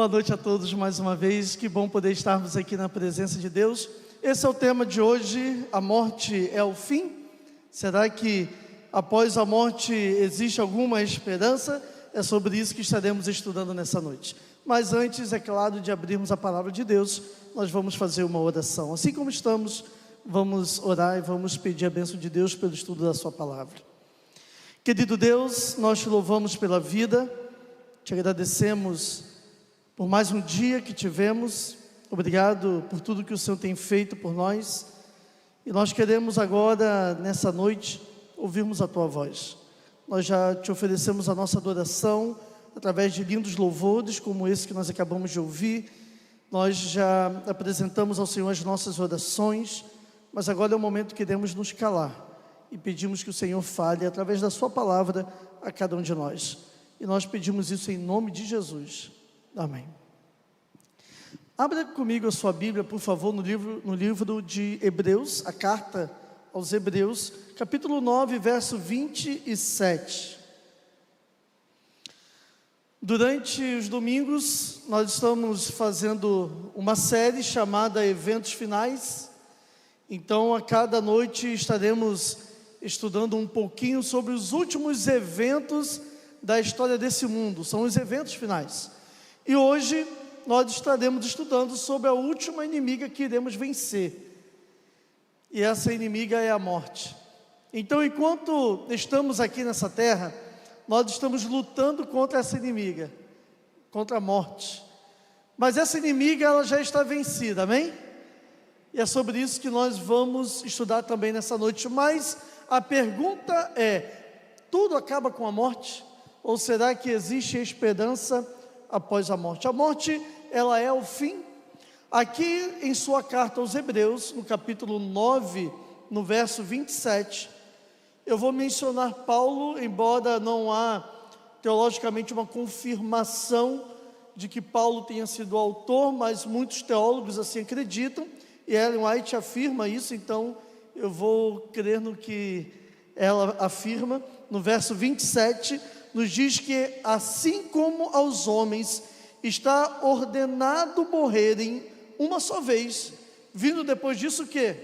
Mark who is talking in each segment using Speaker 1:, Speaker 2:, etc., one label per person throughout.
Speaker 1: Boa noite a todos mais uma vez, que bom poder estarmos aqui na presença de Deus. Esse é o tema de hoje, a morte é o fim? Será que após a morte existe alguma esperança? É sobre isso que estaremos estudando nessa noite. Mas antes, é claro, de abrirmos a palavra de Deus, nós vamos fazer uma oração. Assim como estamos, vamos orar e vamos pedir a bênção de Deus pelo estudo da sua palavra. Querido Deus, nós te louvamos pela vida, te agradecemos por mais um dia que tivemos. Obrigado por tudo que o Senhor tem feito por nós. E nós queremos agora, nessa noite, ouvirmos a Tua voz. Nós já te oferecemos a nossa adoração, através de lindos louvores, como esse que nós acabamos de ouvir. Nós já apresentamos ao Senhor as nossas orações, mas agora é o momento que queremos nos calar. E pedimos que o Senhor fale, através da Sua palavra, a cada um de nós. E nós pedimos isso em nome de Jesus. Amém. Abra comigo a sua Bíblia, por favor, no livro de Hebreus, a carta aos Hebreus, capítulo 9, verso 27. Durante os domingos, nós estamos fazendo uma série chamada Eventos Finais. Então, a cada noite estaremos estudando um pouquinho sobre os últimos eventos da história desse mundo. São os eventos finais. E hoje nós estaremos estudando sobre a última inimiga que iremos vencer. E essa inimiga é a morte. Então, enquanto estamos aqui nessa terra, nós estamos lutando contra essa inimiga, contra a morte. Mas essa inimiga, ela já está vencida, amém? E é sobre isso que nós vamos estudar também nessa noite. Mas a pergunta é: tudo acaba com a morte? Ou será que existe esperança após a morte? A morte, ela é o fim. Aqui em sua carta aos Hebreus, no capítulo 9, no verso 27, eu vou mencionar Paulo, embora não há teologicamente uma confirmação de que Paulo tenha sido o autor, mas muitos teólogos assim acreditam, e Ellen White afirma isso, então eu vou crer no que ela afirma. No verso 27, nos diz que assim como aos homens está ordenado morrerem uma só vez, vindo depois disso o quê?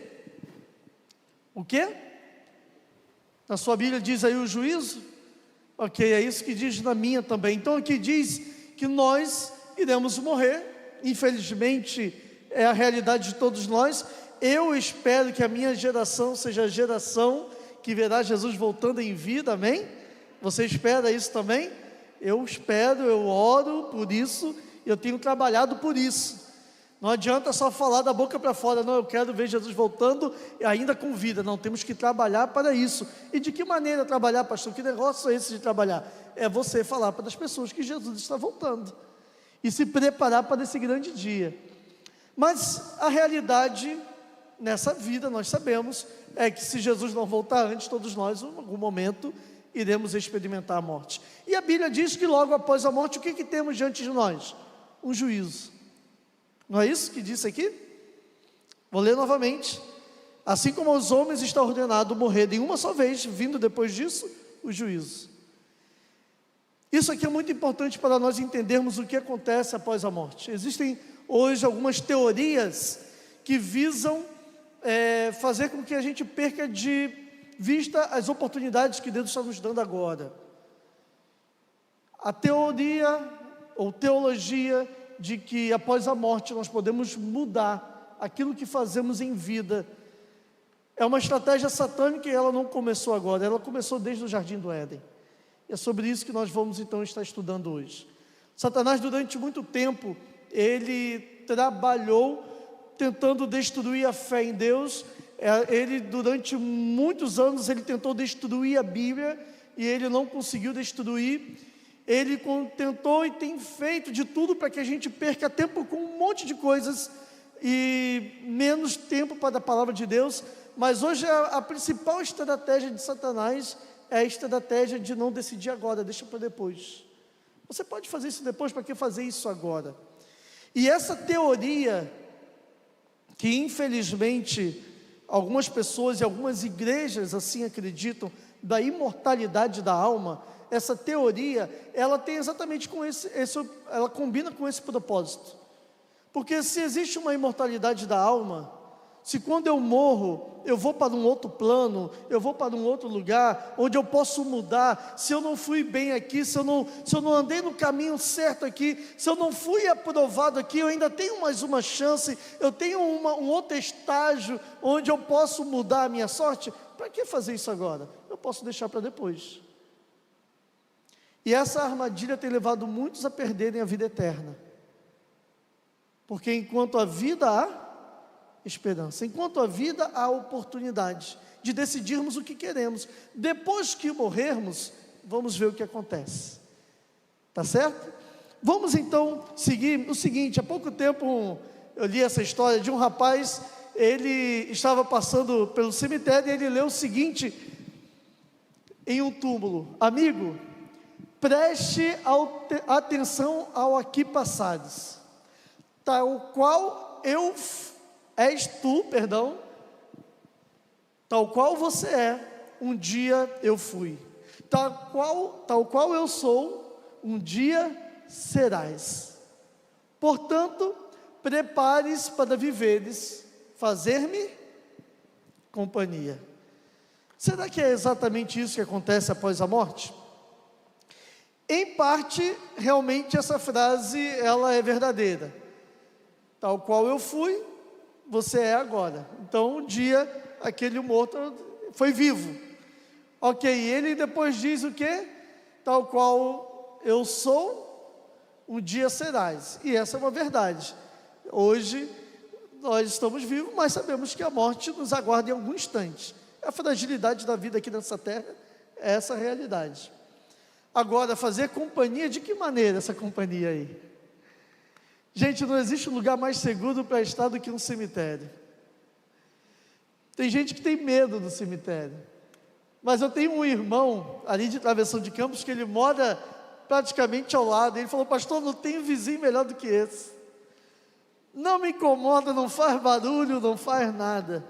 Speaker 1: O quê? Na sua Bíblia diz aí o juízo? Ok, é isso que diz na minha também. Então aqui diz que nós iremos morrer. Infelizmente é a realidade de todos nós. Eu espero que a minha geração seja a geração que verá Jesus voltando em vida, amém? Você espera isso também? Eu espero, eu oro por isso, eu tenho trabalhado por isso. Não adianta só falar da boca para fora, não, eu quero ver Jesus voltando ainda com vida. Não, temos que trabalhar para isso. E de que maneira trabalhar, pastor? Que negócio é esse de trabalhar? É você falar para as pessoas que Jesus está voltando e se preparar para esse grande dia. Mas a realidade nessa vida, nós sabemos, é que se Jesus não voltar antes, todos nós, em algum momento, iremos experimentar a morte. E a Bíblia diz que logo após a morte, o que temos diante de nós? Um juízo. Não é isso que disse aqui? Vou ler novamente. Assim como aos homens está ordenado morrer de uma só vez, vindo depois disso, o juízo. Isso aqui é muito importante para nós entendermos o que acontece após a morte. Existem hoje algumas teorias que visam fazer com que a gente perca de vista as oportunidades que Deus está nos dando agora. A teoria ou teologia de que após a morte nós podemos mudar aquilo que fazemos em vida é uma estratégia satânica, e ela não começou agora, ela começou desde o Jardim do Éden. E é sobre isso que nós vamos então estar estudando hoje. Satanás, durante muito tempo, ele trabalhou tentando destruir a fé em Deus. Ele, durante muitos anos, ele tentou destruir a Bíblia, e ele não conseguiu destruir. Ele tentou e tem feito de tudo para que a gente perca tempo com um monte de coisas e menos tempo para a palavra de Deus. Mas hoje a principal estratégia de Satanás é a estratégia de não decidir agora, deixa para depois. Você pode fazer isso depois, para que fazer isso agora? E essa teoria, que infelizmente algumas pessoas e algumas igrejas assim acreditam, da imortalidade da alma, essa teoria, ela tem exatamente ela combina com esse propósito. Porque se existe uma imortalidade da alma, se quando eu morro, eu vou para um outro plano, eu vou para um outro lugar, onde eu posso mudar, se eu não fui bem aqui, se eu não andei no caminho certo aqui, se eu não fui aprovado aqui, eu ainda tenho mais uma chance, eu tenho um outro estágio, onde eu posso mudar a minha sorte. Para que fazer isso agora? Eu posso deixar para depois. E essa armadilha tem levado muitos a perderem a vida eterna. Porque enquanto a vida há esperança, enquanto a vida há oportunidade de decidirmos o que queremos. Depois que morrermos, vamos ver o que acontece. Tá certo? Vamos então seguir o seguinte. Há pouco tempo eu li essa história de um rapaz. Ele estava passando pelo cemitério e ele leu o seguinte em um túmulo: amigo, preste atenção ao aqui passares, tal qual tal qual você é, um dia eu fui, tal qual eu sou, um dia serás. Portanto, prepares para viveres, fazer-me companhia. Será que é exatamente isso que acontece após a morte? Em parte, realmente essa frase, ela é verdadeira. Tal qual eu fui, você é agora. Então, um dia, aquele morto foi vivo. Ok, ele depois diz o quê? Tal qual eu sou, um dia serás. E essa é uma verdade. Hoje, nós estamos vivos, mas sabemos que a morte nos aguarda em algum instante. A fragilidade da vida aqui nessa terra é essa a realidade. Agora, fazer companhia, de que maneira essa companhia aí? Gente, não existe lugar mais seguro para estar do que um cemitério. Tem gente que tem medo do cemitério. Mas eu tenho um irmão ali de Travessão de Campos que ele mora praticamente ao lado. Ele falou: pastor, não tem vizinho melhor do que esse. Não me incomoda, não faz barulho, não faz nada.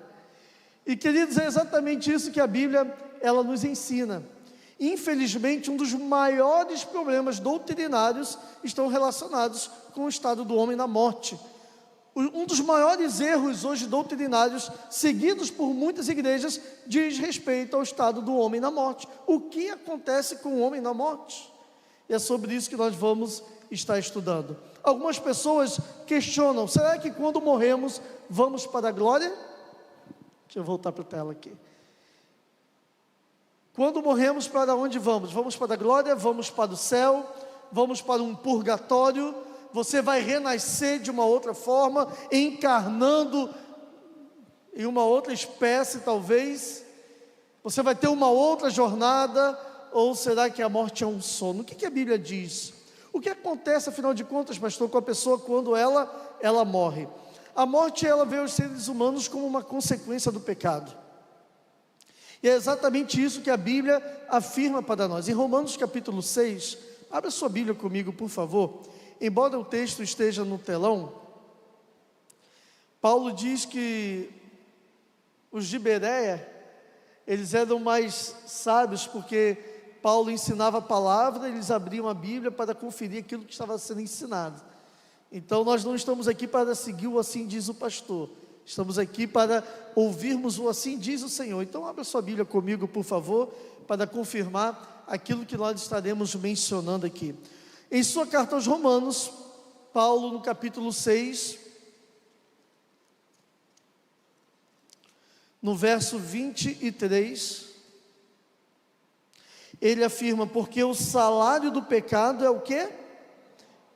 Speaker 1: E queridos, é exatamente isso que a Bíblia, ela nos ensina. Infelizmente, um dos maiores problemas doutrinários estão relacionados com o estado do homem na morte. Um dos maiores erros hoje doutrinários, seguidos por muitas igrejas, diz respeito ao estado do homem na morte. O que acontece com o homem na morte? E é sobre isso que nós vamos estar estudando. Algumas pessoas questionam: será que quando morremos vamos para a glória? Deixa eu voltar para a tela aqui. Quando morremos, para onde vamos? Vamos para a glória, vamos para o céu, vamos para um purgatório. Você vai renascer de uma outra forma, encarnando em uma outra espécie talvez. Você vai ter uma outra jornada, ou será que a morte é um sono? O que a Bíblia diz? O que acontece, afinal de contas, pastor, com a pessoa quando ela morre? A morte, ela veio aos seres humanos como uma consequência do pecado. E é exatamente isso que a Bíblia afirma para nós. Em Romanos capítulo 6, abra sua Bíblia comigo, por favor. Embora o texto esteja no telão, Paulo diz que os de Bereia, eles eram mais sábios, porque Paulo ensinava a palavra, eles abriam a Bíblia para conferir aquilo que estava sendo ensinado. Então nós não estamos aqui para seguir o assim diz o pastor, estamos aqui para ouvirmos o assim diz o Senhor. Então abra sua Bíblia comigo, por favor, para confirmar aquilo que nós estaremos mencionando aqui. Em sua carta aos Romanos, Paulo, no capítulo 6, no verso 23, ele afirma: porque o salário do pecado é o quê?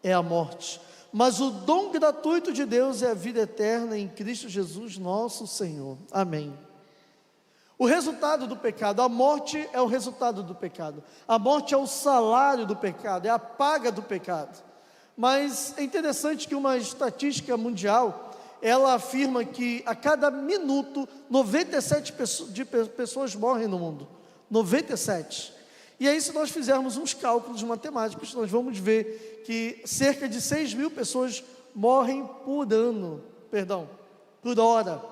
Speaker 1: É a morte. Mas o dom gratuito de Deus é a vida eterna em Cristo Jesus nosso Senhor. Amém. O resultado do pecado, a morte é o resultado do pecado. A morte é o salário do pecado, é a paga do pecado. Mas é interessante que uma estatística mundial, ela afirma que a cada minuto, 97 pessoas morrem no mundo. 97. E aí, se nós fizermos uns cálculos matemáticos, nós vamos ver que cerca de 6 mil pessoas morrem por hora.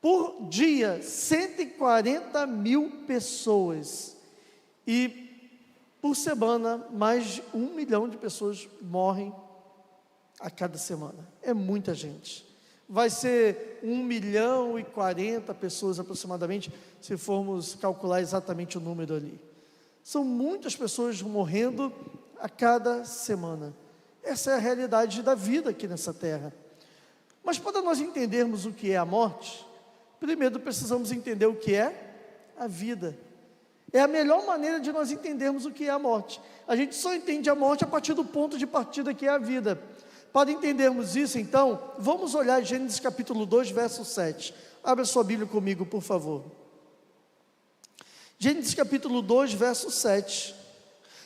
Speaker 1: Por dia, 140 mil pessoas. E por semana, mais de 1 milhão de pessoas morrem a cada semana. É muita gente. Vai ser 1.040.000 pessoas aproximadamente, se formos calcular exatamente o número ali. São muitas pessoas morrendo a cada semana. Essa é a realidade da vida aqui nessa terra. Mas para nós entendermos o que é a morte, primeiro precisamos entender o que é a vida. É a melhor maneira de nós entendermos o que é a morte. A gente só entende a morte a partir do ponto de partida que é a vida. Para entendermos isso, então, vamos olhar Gênesis capítulo 2, verso 7. Abra sua Bíblia comigo, por favor. Gênesis capítulo 2, verso 7.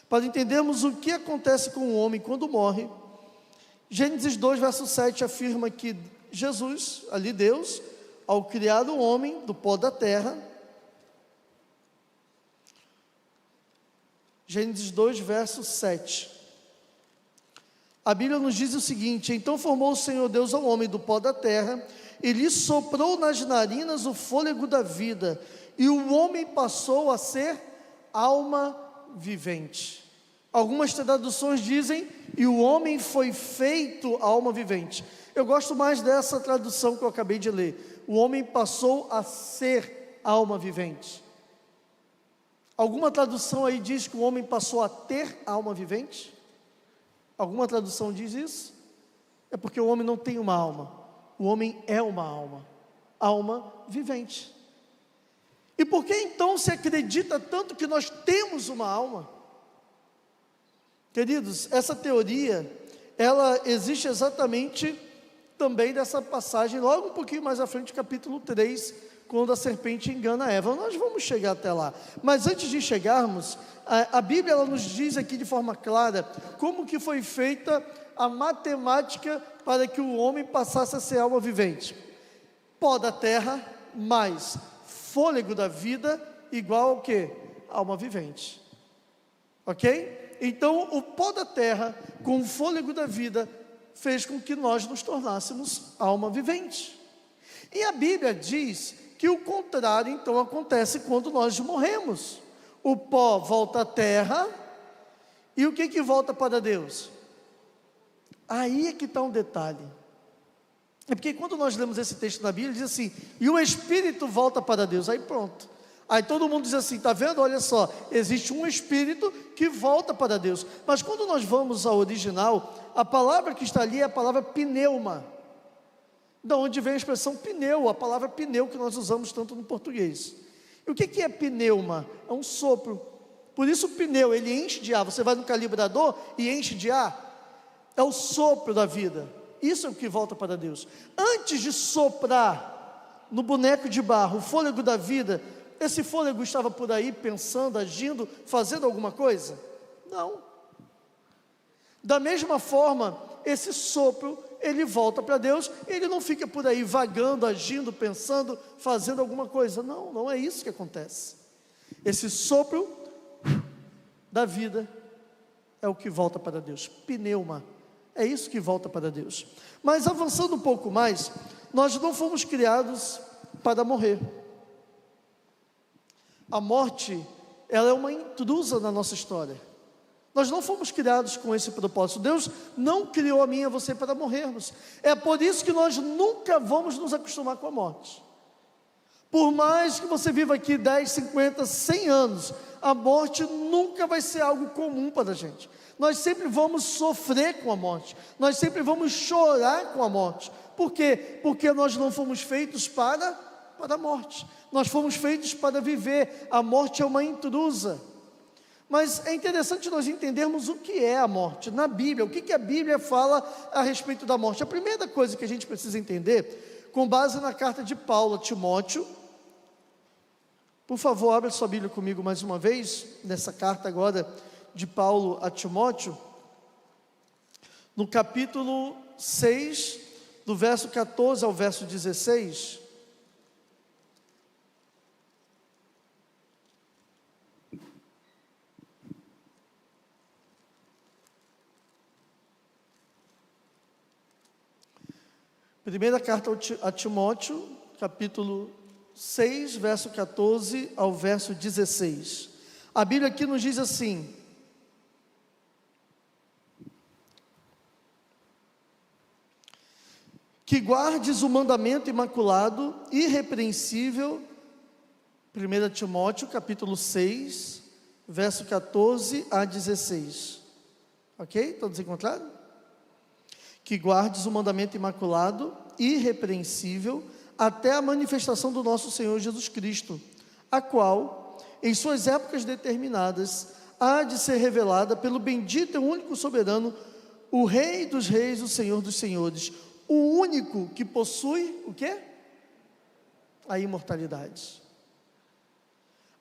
Speaker 1: Para entendermos o que acontece com o homem quando morre, Gênesis 2, verso 7 afirma que Jesus, ali Deus, ao criar o homem do pó da terra, Gênesis 2, verso 7. A Bíblia nos diz o seguinte: então formou o Senhor Deus ao homem do pó da terra, e lhe soprou nas narinas o fôlego da vida, e o homem passou a ser alma vivente. Algumas traduções dizem, e o homem foi feito alma vivente. Eu gosto mais dessa tradução que eu acabei de ler. O homem passou a ser alma vivente. Alguma tradução aí diz que o homem passou a ter alma vivente? Alguma tradução diz isso? É porque o homem não tem uma alma. O homem é uma alma. Alma vivente. E por que então se acredita tanto que nós temos uma alma? Queridos, essa teoria, ela existe exatamente também dessa passagem, logo um pouquinho mais à frente, capítulo 3, quando a serpente engana Eva. Nós vamos chegar até lá, mas antes de chegarmos, a Bíblia ela nos diz aqui de forma clara, como que foi feita a matemática para que o homem passasse a ser alma vivente. Pó da terra, mais fôlego da vida, igual ao que? Alma vivente, ok? Então o pó da terra, com o fôlego da vida, fez com que nós nos tornássemos alma vivente. E a Bíblia diz que o contrário então acontece quando nós morremos. O pó volta à terra, e o que volta para Deus? Aí é que está um detalhe. É porque quando nós lemos esse texto na Bíblia, diz assim, e o Espírito volta para Deus, aí pronto. Aí todo mundo diz assim, está vendo? Olha só, existe um Espírito que volta para Deus. Mas quando nós vamos ao original, a palavra que está ali é a palavra pneuma. Da onde vem a expressão pneu, a palavra pneu que nós usamos tanto no português. E o que é pneuma? É um sopro. Por isso o pneu, ele enche de ar. Você vai no calibrador e enche de ar. É o sopro da vida. Isso é o que volta para Deus. Antes de soprar no boneco de barro o fôlego da vida, esse fôlego estava por aí pensando, agindo, fazendo alguma coisa? Não. Da mesma forma, esse sopro, ele volta para Deus, ele não fica por aí vagando, agindo, pensando, fazendo alguma coisa. Não, não é isso que acontece. Esse sopro da vida é o que volta para Deus. Pneuma, é isso que volta para Deus. Mas avançando um pouco mais, nós não fomos criados para morrer. A morte, ela é uma intrusa na nossa história. Nós não fomos criados com esse propósito. Deus não criou a mim e a você para morrermos. É por isso que nós nunca vamos nos acostumar com a morte. Por mais que você viva aqui 10, 50, 100 anos, a morte nunca vai ser algo comum para a gente. Nós sempre vamos sofrer com a morte. Nós sempre vamos chorar com a morte. Por quê? Porque nós não fomos feitos para a morte. Nós fomos feitos para viver. A morte é uma intrusa. Mas é interessante nós entendermos o que é a morte na Bíblia, o que a Bíblia fala a respeito da morte. A primeira coisa que a gente precisa entender, com base na carta de Paulo a Timóteo, por favor, abra sua Bíblia comigo mais uma vez, nessa carta agora de Paulo a Timóteo, no capítulo 6, do verso 14 ao verso 16. Primeira carta a Timóteo, capítulo 6, verso 14 ao verso 16. A Bíblia aqui nos diz assim: que guardes o mandamento imaculado, irrepreensível, 1 Timóteo, capítulo 6, verso 14 a 16. Ok? Todos encontraram? Que guardes o mandamento imaculado, irrepreensível, até a manifestação do nosso Senhor Jesus Cristo, a qual, em suas épocas determinadas, há de ser revelada pelo bendito e único soberano, o Rei dos reis, o Senhor dos senhores, o único que possui, o quê? A imortalidade.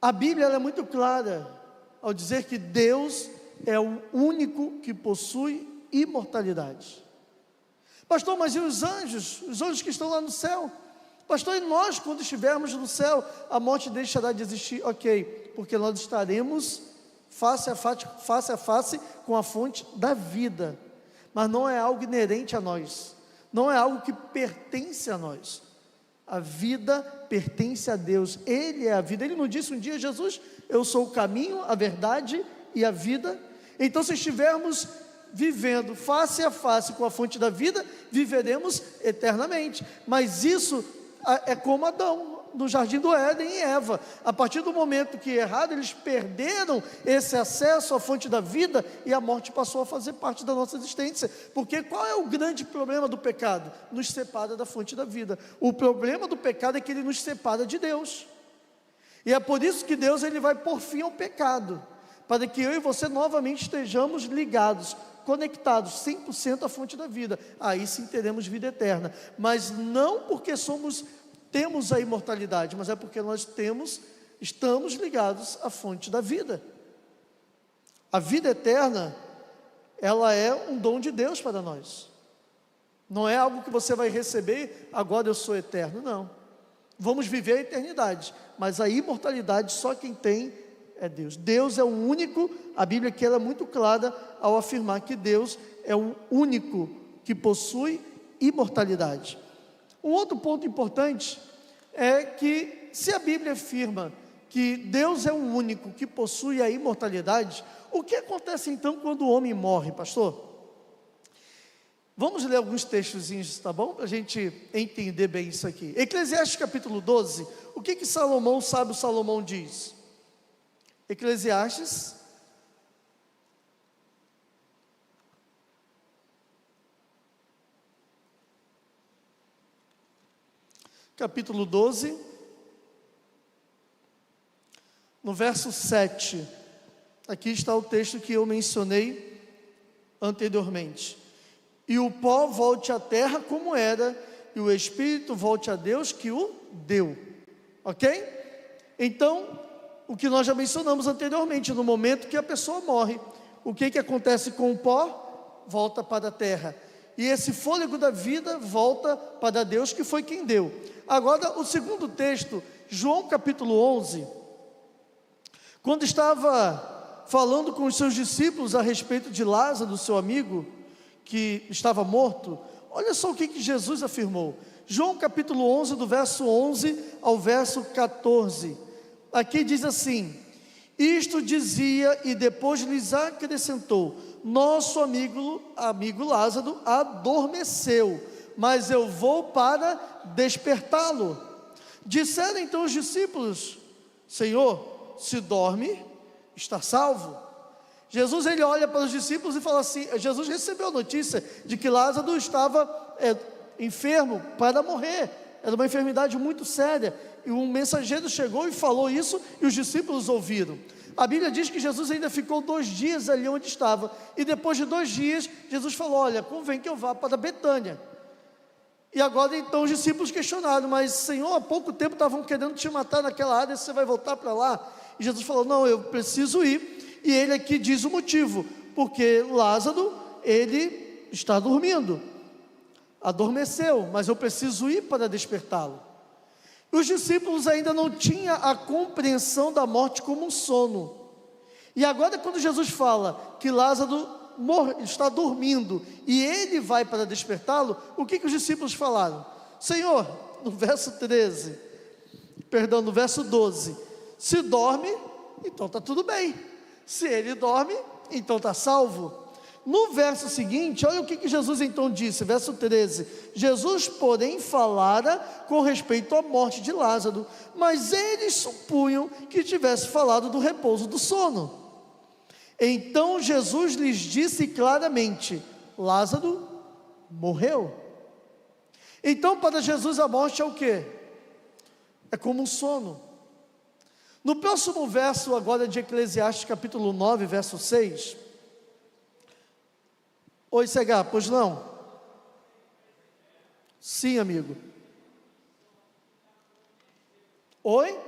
Speaker 1: A Bíblia ela é muito clara ao dizer que Deus é o único que possui imortalidade. Pastor, mas e os anjos? Os anjos que estão lá no céu? Pastor, e nós quando estivermos no céu, a morte deixará de existir? Ok, porque nós estaremos face a face com a fonte da vida. Mas não é algo inerente a nós, não é algo que pertence a nós. A vida pertence a Deus, Ele é a vida. Ele não disse um dia, Jesus, eu sou o caminho, a verdade e a vida. Então se estivermos vivendo face a face com a fonte da vida, viveremos eternamente. Mas isso é como Adão, no jardim do Éden, e Eva. A partir do momento que erraram, eles perderam esse acesso à fonte da vida, e a morte passou a fazer parte da nossa existência. Porque qual é o grande problema do pecado? Nos separa da fonte da vida. O problema do pecado é que ele nos separa de Deus. E é por isso que Deus ele vai pôr fim ao pecado, para que eu e você novamente estejamos ligados, conectados 100% à fonte da vida. Aí sim teremos vida eterna, mas não porque temos a imortalidade, mas é porque nós estamos ligados à fonte da vida. A vida eterna, ela é um dom de Deus para nós. Não é algo que você vai receber, agora eu sou eterno, não. Vamos viver a eternidade, mas a imortalidade só quem tem é Deus. Deus é o único, a Bíblia aqui ela é muito clara ao afirmar que Deus é o único que possui imortalidade. Um outro ponto importante é que, se a Bíblia afirma que Deus é o único que possui a imortalidade, o que acontece então quando o homem morre, pastor? Vamos ler alguns textozinhos, tá bom? Para a gente entender bem isso aqui. Eclesiastes capítulo 12, o que Salomão, sábio Salomão diz? Eclesiastes capítulo 12, no verso 7, aqui está o texto que eu mencionei anteriormente. E o pó volte à terra como era, e o espírito volte a Deus que o deu. Ok? Então, o que nós já mencionamos anteriormente, no momento que a pessoa morre, o que acontece com o pó? Volta para a terra. E esse fôlego da vida volta para Deus, que foi quem deu. Agora, o segundo texto, João capítulo 11, quando estava falando com os seus discípulos a respeito de Lázaro, seu amigo, que estava morto, olha só o que Jesus afirmou. João capítulo 11, do verso 11 ao verso 14, aqui diz assim: isto dizia e depois lhes acrescentou: nosso amigo Lázaro adormeceu, mas eu vou para despertá-lo. Disseram então os discípulos: Senhor, se dorme, está salvo. Jesus ele olha para os discípulos e fala assim, Jesus recebeu a notícia de que Lázaro estava enfermo para morrer, era uma enfermidade muito séria, e um mensageiro chegou e falou isso, e os discípulos ouviram. A Bíblia diz que Jesus ainda ficou 2 dias ali onde estava, e depois de 2 dias, Jesus falou: olha, convém que eu vá para Betânia. E agora então os discípulos questionaram: mas Senhor, há pouco tempo estavam querendo te matar naquela área, você vai voltar para lá? E Jesus falou: não, eu preciso ir. E ele aqui diz o motivo: porque Lázaro, ele está dormindo, adormeceu, mas eu preciso ir para despertá-lo. Os discípulos ainda não tinham a compreensão da morte como um sono. E agora quando Jesus fala que Lázaro está dormindo e ele vai para despertá-lo, o que os discípulos falaram? Senhor, no verso 13, perdão, no verso 12, se dorme, então está tudo bem. Se ele dorme, então está salvo. No verso seguinte, olha o que Jesus então disse, verso 13: Jesus, porém, falara com respeito à morte de Lázaro, mas eles supunham que tivesse falado do repouso do sono. Então Jesus lhes disse claramente: Lázaro morreu. Então para Jesus a morte é o quê? É como um sono. No próximo verso agora de Eclesiastes capítulo 9, verso 6. Oi, CH, pois não? Sim, amigo. Oi?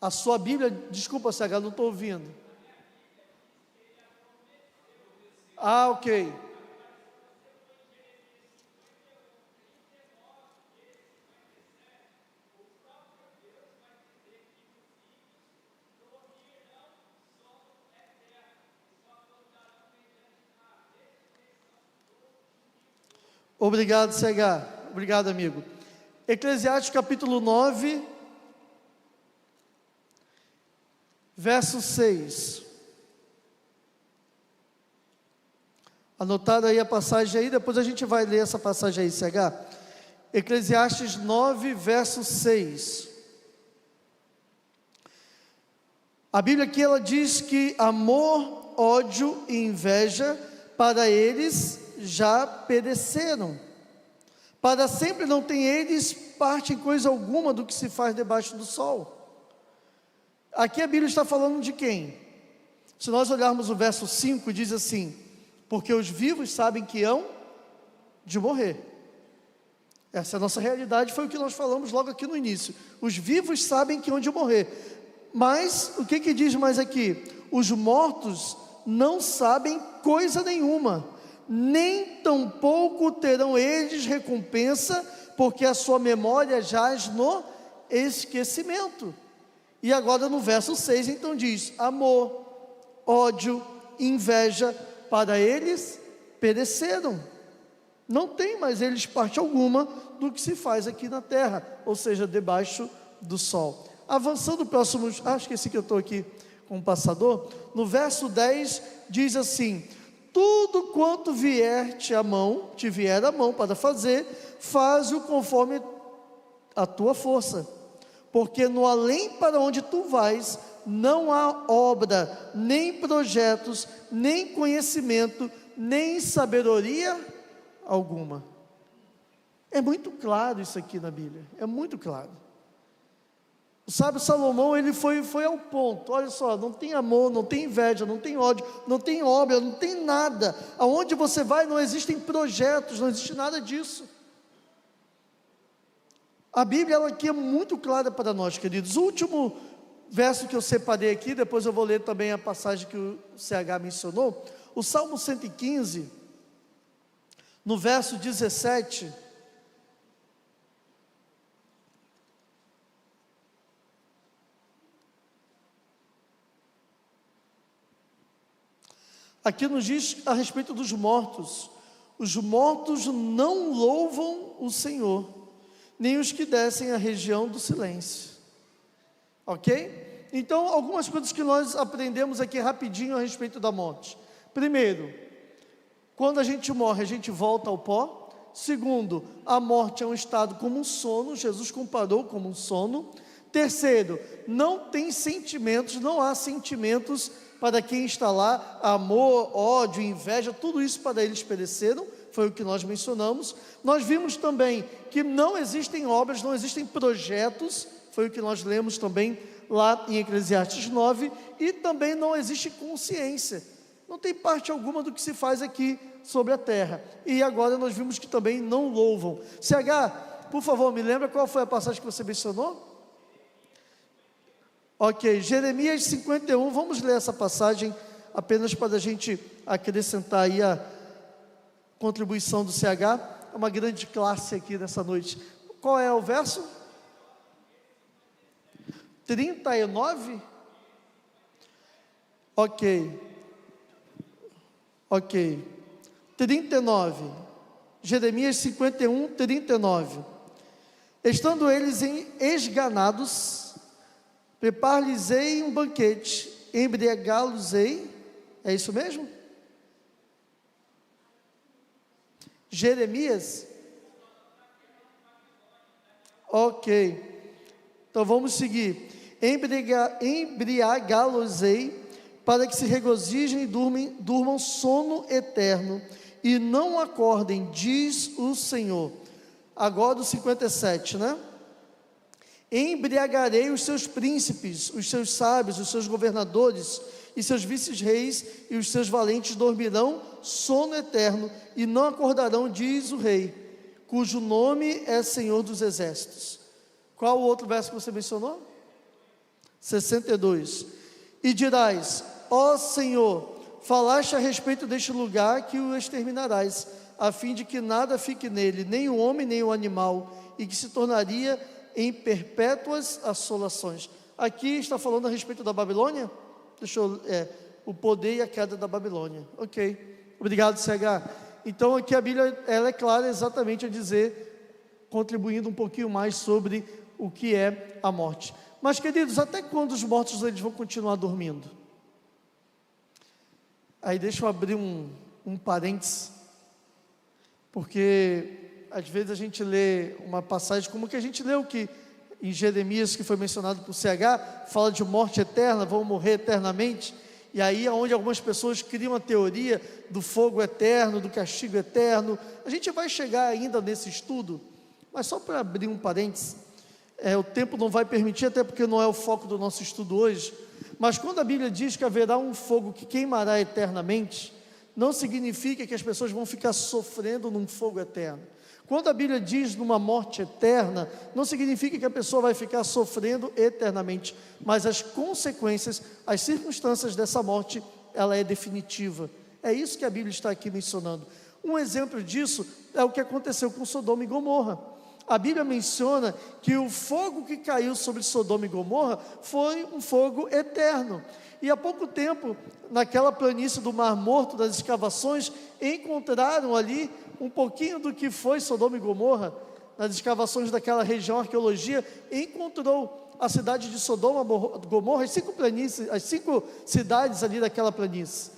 Speaker 1: A sua Bíblia, desculpa, CH, não estou ouvindo. Ah, ok. Obrigado, CH. Obrigado, amigo. Eclesiastes capítulo 9, verso 6. Anotado aí a passagem aí, depois a gente vai ler essa passagem aí, CH. Eclesiastes 9, verso 6. A Bíblia aqui ela diz que amor, ódio e inveja para eles já pereceram. Para sempre não tem eles parte em coisa alguma do que se faz debaixo do sol. Aqui a Bíblia está falando de quem? Se nós olharmos o verso 5, diz assim: porque os vivos sabem que hão de morrer. Essa é a nossa realidade, foi o que nós falamos logo aqui no início. Os vivos sabem que hão de morrer. Mas, o que diz mais aqui? Os mortos não sabem coisa nenhuma, nem tampouco terão eles recompensa, porque a sua memória jaz no esquecimento. E agora no verso 6 então diz: amor, ódio, inveja, para eles pereceram. Não tem mais eles parte alguma do que se faz aqui na terra, ou seja, debaixo do sol. Avançando próximo, esqueci que eu estou aqui com o passador. No verso 10 diz assim: tudo quanto te vier à mão para fazer, faz-o conforme a tua força, porque no além para onde tu vais, não há obra, nem projetos, nem conhecimento, nem sabedoria alguma. É muito claro isso aqui na Bíblia, é muito claro. O sábio Salomão, ele foi ao ponto. Olha só, não tem amor, não tem inveja, não tem ódio, não tem obra, não tem nada. Aonde você vai não existem projetos, não existe nada disso. A Bíblia ela aqui é muito clara para nós, queridos. O último verso que eu separei aqui, depois eu vou ler também a passagem que o CH mencionou. O Salmo 115, no verso 17... aqui nos diz a respeito dos mortos: os mortos não louvam o Senhor, nem os que descem à região do silêncio. Ok? Então, algumas coisas que nós aprendemos aqui rapidinho a respeito da morte. Primeiro, quando a gente morre, a gente volta ao pó. Segundo, a morte é um estado como um sono, Jesus comparou como um sono. Terceiro, não tem sentimentos, não há sentimentos para quem está lá, amor, ódio, inveja, tudo isso para eles pereceram, foi o que nós mencionamos. Nós vimos também que não existem obras, não existem projetos, foi o que nós lemos também lá em Eclesiastes 9, e também não existe consciência, não tem parte alguma do que se faz aqui sobre a terra. E agora nós vimos que também não louvam. CH, por favor, me lembra qual foi a passagem que você mencionou? Ok, Jeremias 51, vamos ler essa passagem apenas para a gente acrescentar aí a contribuição do CH, é uma grande classe aqui nessa noite. Qual é o verso? 39? Ok, 39. Jeremias 51, 39. Estando eles esganados, prepar-lhes-ei um banquete, embriagá-los-ei. É isso mesmo? Jeremias? Ok. Então vamos seguir. Embriagá-los-ei, para que se regozijem e durmam sono eterno, e não acordem, diz o Senhor. Agora o 57, né? Embriagarei os seus príncipes, os seus sábios, os seus governadores, e seus vice-reis, e os seus valentes dormirão sono eterno, e não acordarão, diz o rei, cujo nome é Senhor dos Exércitos. Qual o outro verso que você mencionou? 62. E dirás: ó Senhor, falaste a respeito deste lugar que o exterminarás, a fim de que nada fique nele, nem o homem nem o animal, e que se tornaria em perpétuas assolações. Aqui está falando a respeito da Babilônia? O poder e a queda da Babilônia. Ok, obrigado, CH. Então aqui a Bíblia ela é clara exatamente a dizer, contribuindo um pouquinho mais sobre o que é a morte. Mas queridos, até quando os mortos eles vão continuar dormindo? Aí deixa eu abrir um parênteses, porque às vezes a gente lê uma passagem como que a gente leu que em Jeremias, que foi mencionado por CH, fala de morte eterna, vão morrer eternamente, e aí é onde algumas pessoas criam a teoria do fogo eterno, do castigo eterno. A gente vai chegar ainda nesse estudo, mas só para abrir um parênteses, o tempo não vai permitir, até porque não é o foco do nosso estudo hoje, mas quando a Bíblia diz que haverá um fogo que queimará eternamente, não significa que as pessoas vão ficar sofrendo num fogo eterno. Quando a Bíblia diz numa morte eterna, não significa que a pessoa vai ficar sofrendo eternamente, mas as consequências, as circunstâncias dessa morte, ela é definitiva. É isso que a Bíblia está aqui mencionando. Um exemplo disso é o que aconteceu com Sodoma e Gomorra. A Bíblia menciona que o fogo que caiu sobre Sodoma e Gomorra foi um fogo eterno. E há pouco tempo, naquela planície do Mar Morto, das escavações, encontraram ali um pouquinho do que foi Sodoma e Gomorra. Nas escavações daquela região, a arqueologia encontrou a cidade de Sodoma e Gomorra, as 5 cidades ali daquela planície.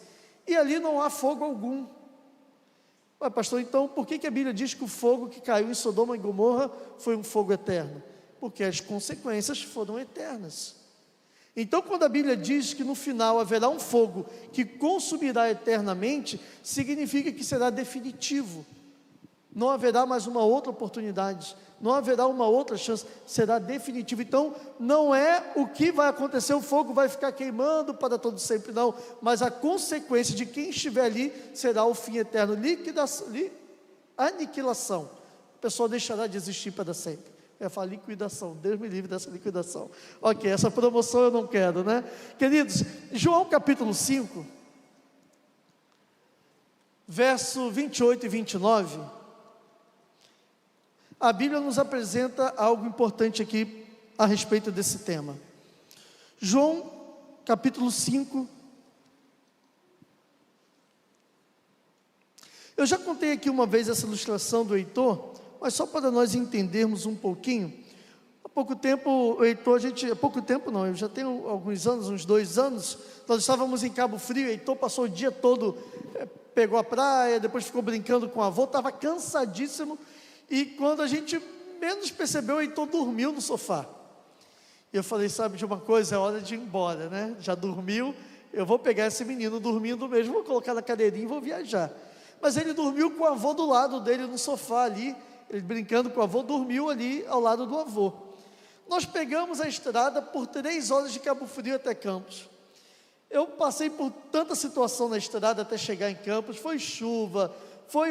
Speaker 1: E ali não há fogo algum. Mas pastor, então por que a Bíblia diz que o fogo que caiu em Sodoma e Gomorra foi um fogo eterno? Porque as consequências foram eternas. Então quando a Bíblia diz que no final haverá um fogo que consumirá eternamente, significa que será definitivo. Não haverá mais uma outra oportunidade, não haverá uma outra chance, será definitivo. Então não é o que vai acontecer, o fogo vai ficar queimando para todo sempre, não, mas a consequência de quem estiver ali será o fim eterno, aniquilação. A pessoa deixará de existir para sempre. Eu ia falar liquidação, Deus me livre dessa liquidação. Ok, essa promoção eu não quero, né? Queridos, João capítulo 5, verso 28 e 29, a Bíblia nos apresenta algo importante aqui a respeito desse tema. João capítulo 5, eu já contei aqui uma vez essa ilustração do Heitor, mas só para nós entendermos um pouquinho. Há pouco tempo, o Heitor, há pouco tempo não, eu já tenho alguns anos, uns 2 anos, nós estávamos em Cabo Frio, o Heitor passou o dia todo, pegou a praia, depois ficou brincando com o avô, estava cansadíssimo, e quando a gente menos percebeu, o Heitor dormiu no sofá. E eu falei, sabe de uma coisa, é hora de ir embora, né? Já dormiu, eu vou pegar esse menino dormindo mesmo, vou colocar na cadeirinha e vou viajar. Mas ele dormiu com o avô do lado dele no sofá ali, ele brincando com o avô, dormiu ali ao lado do avô. Nós pegamos a estrada por 3 horas de Cabo Frio até Campos. Eu passei por tanta situação na estrada até chegar em Campos, foi chuva,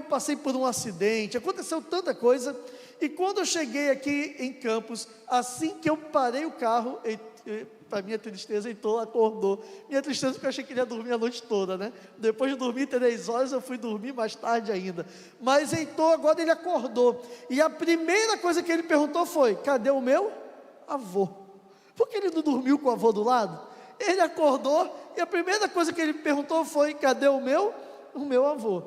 Speaker 1: passei por um acidente, aconteceu tanta coisa, e quando eu cheguei aqui em Campos, assim que eu parei o carro, para minha tristeza, Heitor acordou. Minha tristeza porque eu achei que ele ia dormir a noite toda, né? Depois de dormir 3 horas, eu fui dormir mais tarde ainda. Mas Heitor, agora ele acordou. E a primeira coisa que ele perguntou foi, cadê o meu avô? Porque ele não dormiu com o avô do lado? Ele acordou e a primeira coisa que ele perguntou foi, cadê o meu avô?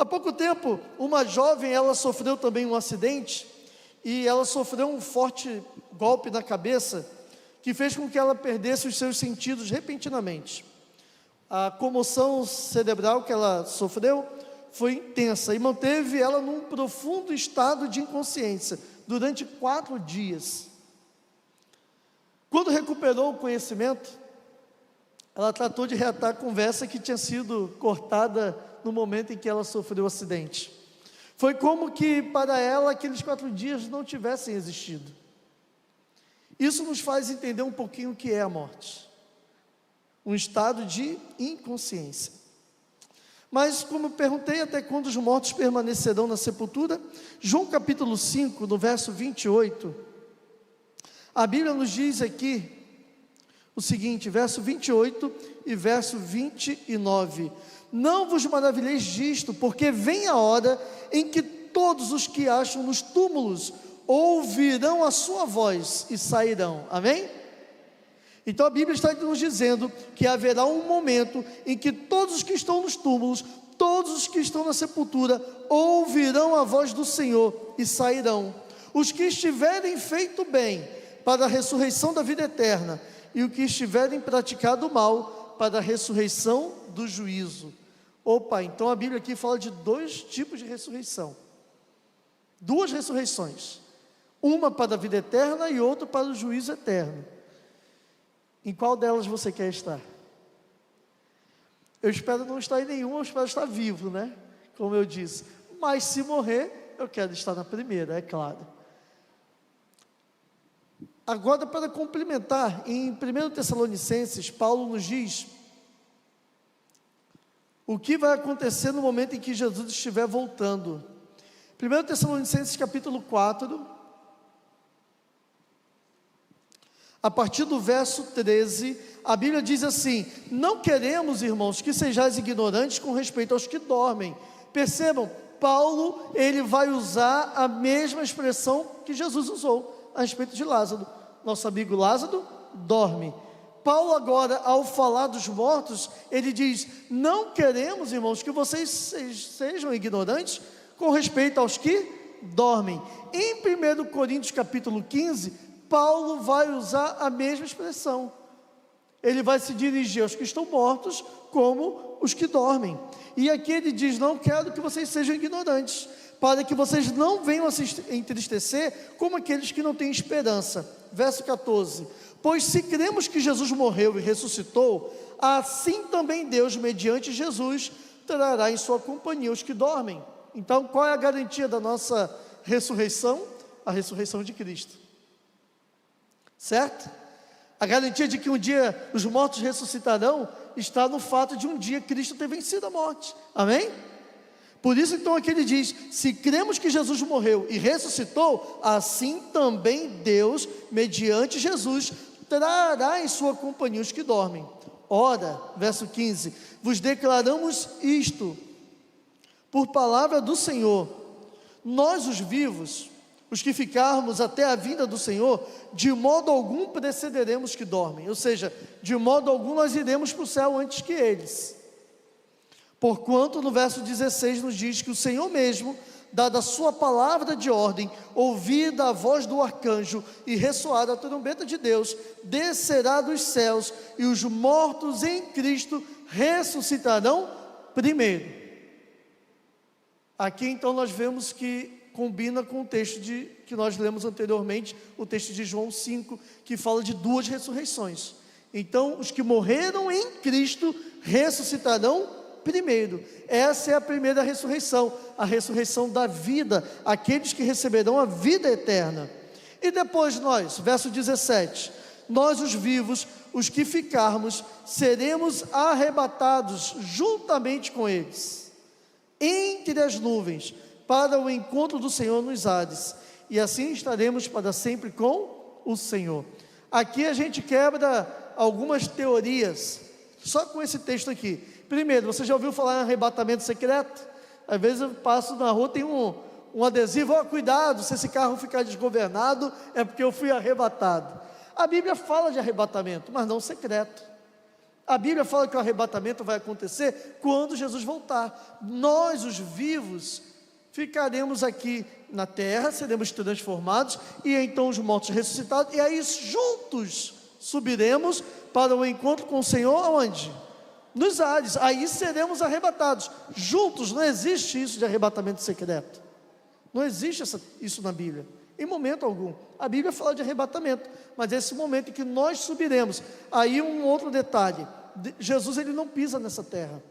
Speaker 1: Há pouco tempo, uma jovem, ela sofreu também um acidente, e ela sofreu um forte golpe na cabeça, que fez com que ela perdesse os seus sentidos repentinamente. A comoção cerebral que ela sofreu foi intensa, e manteve ela num profundo estado de inconsciência, durante 4 dias. Quando recuperou o conhecimento, ela tratou de reatar a conversa que tinha sido cortada no momento em que ela sofreu o acidente. Foi como que para ela aqueles 4 dias não tivessem existido. Isso nos faz entender um pouquinho o que é a morte. Um estado de inconsciência. Mas como eu perguntei, até quando os mortos permanecerão na sepultura? João capítulo 5, no verso 28, a Bíblia nos diz aqui o seguinte, verso 28 e verso 29. Não vos maravilheis disto, porque vem a hora em que todos os que acham nos túmulos ouvirão a sua voz e sairão. Amém? Então a Bíblia está nos dizendo que haverá um momento em que todos os que estão nos túmulos, todos os que estão na sepultura, ouvirão a voz do Senhor e sairão. Os que estiverem feito bem para a ressurreição da vida eterna, e os que estiverem praticado mal para a ressurreição do juízo. Opa, então a Bíblia aqui fala de 2 tipos de ressurreição. 2 ressurreições. Uma para a vida eterna e outra para o juízo eterno. Em qual delas você quer estar? Eu espero não estar em nenhuma, eu espero estar vivo, né? Como eu disse. Mas se morrer, eu quero estar na primeira, é claro. Agora, para complementar, em 1 Tessalonicenses, Paulo nos diz o que vai acontecer no momento em que Jesus estiver voltando. 1 Tessalonicenses capítulo 4, a partir do verso 13, a Bíblia diz assim: não queremos, irmãos, que sejais ignorantes com respeito aos que dormem. Percebam, Paulo, ele vai usar a mesma expressão que Jesus usou a respeito de Lázaro. Nosso amigo Lázaro dorme. Paulo agora, ao falar dos mortos, ele diz: não queremos, irmãos, que vocês sejam ignorantes com respeito aos que dormem. Em 1 Coríntios capítulo 15, Paulo vai usar a mesma expressão. Ele vai se dirigir aos que estão mortos como os que dormem. E aqui ele diz: não quero que vocês sejam ignorantes, para que vocês não venham a se entristecer como aqueles que não têm esperança. Verso 14: pois se cremos que Jesus morreu e ressuscitou, assim também Deus, mediante Jesus, trará em sua companhia os que dormem. Então, qual é a garantia da nossa ressurreição? A ressurreição de Cristo, certo? A garantia de que um dia os mortos ressuscitarão está no fato de um dia Cristo ter vencido a morte. Amém? Por isso então aqui ele diz: se cremos que Jesus morreu e ressuscitou, assim também Deus, mediante Jesus, trará em sua companhia os que dormem. Ora, verso 15, vos declaramos isto por palavra do Senhor: nós os vivos, os que ficarmos até a vinda do Senhor, de modo algum precederemos que dormem. Ou seja, de modo algum nós iremos para o céu antes que eles. Porquanto no verso 16 nos diz que o Senhor mesmo, dada a sua palavra de ordem, ouvida a voz do arcanjo e ressoada a trombeta de Deus, descerá dos céus, e os mortos em Cristo ressuscitarão primeiro. Aqui então nós vemos que combina com o texto que nós lemos anteriormente, o texto de João 5, que fala de 2 ressurreições. Então os que morreram em Cristo ressuscitarão primeiro. Essa é a primeira ressurreição, a ressurreição da vida, aqueles que receberão a vida eterna. E depois nós, verso 17, nós os vivos, os que ficarmos, seremos arrebatados juntamente com eles, entre as nuvens, para o encontro do Senhor nos ares, e assim estaremos para sempre com o Senhor. Aqui a gente quebra algumas teorias, só com esse texto aqui. Primeiro, você já ouviu falar em arrebatamento secreto? Às vezes eu passo na rua, tem um adesivo: ó, cuidado, se esse carro ficar desgovernado, é porque eu fui arrebatado. A Bíblia fala de arrebatamento, mas não secreto. A Bíblia fala que o arrebatamento vai acontecer quando Jesus voltar. Nós, os vivos, ficaremos aqui na terra, seremos transformados, e então os mortos ressuscitados, e aí juntos subiremos para o encontro com o Senhor, aonde? Nos ares. Aí seremos arrebatados juntos. Não existe isso de arrebatamento secreto, não existe isso na Bíblia, em momento algum. A Bíblia fala de arrebatamento, mas esse momento em que nós subiremos. Aí um outro detalhe: Jesus, ele não pisa nessa terra.